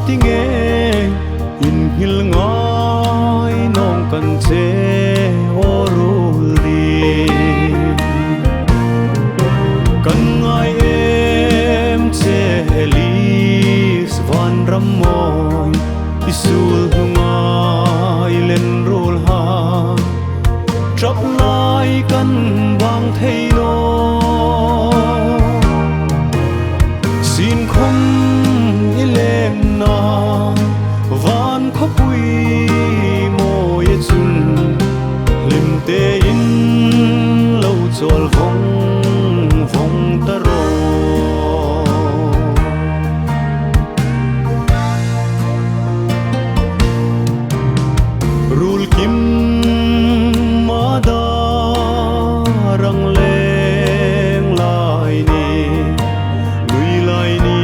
tiếng nghe in hil ngói nong cần chế oruli cần ngài em chế elis van ramoi isul ngài lên rul ha trap lại cần vang thay nó xin không ilem na van khóc quy môi chun lim te in lâu chol vong vong ta ro rul kim ma da rang leng lai ni lui lai ni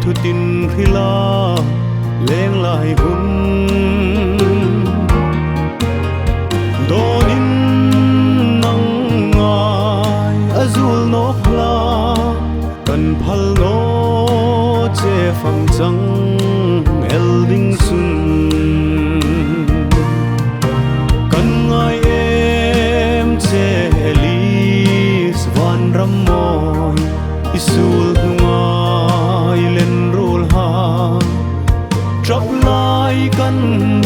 thu tin khila leng lai hun donin nang ngai azul nok la kan phal no che phang chang elding sun kan ngai em che elis van ramoi isul ngai len rul ha trap lại căn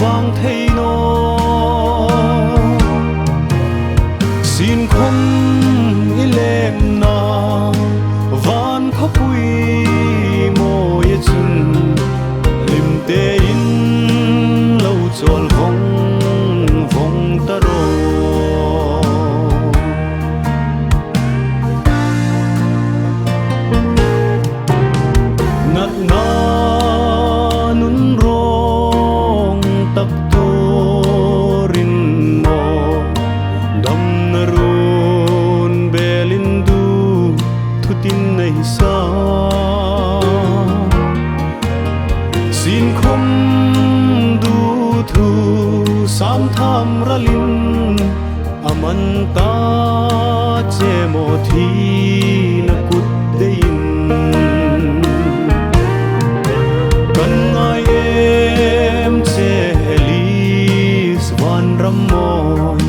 vang thay nó xin không ilem na van khóc quy môi chun lim te in lâu chol vong vong ta ro nat na nun rong tak torin mo dam na run belindu thutin nei sa sin khom du thu sam tham ralin amanta che mo thi na kut dein kan ngai em che elis van ramoi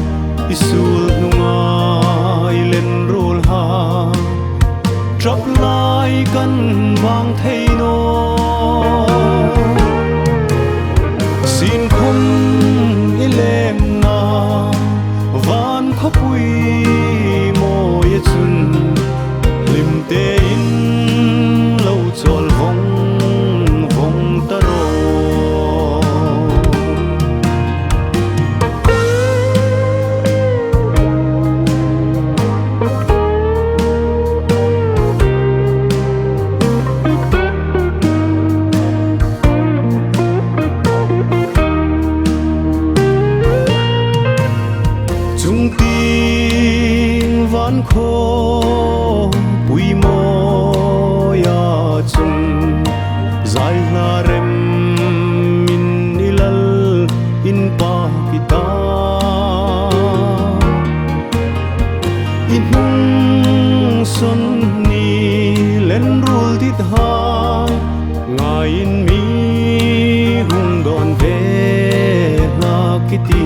isul nungai len rul ha trap lại kan vang thay nó xin không ilem na van khóc quy môi chun lim te in lâu chol vong vong ta ro chung tin van khô bụi môi chung dài la rem min ilal in pa kita in hung son ni len rul dit ha ngai in mi hung don ve la kiti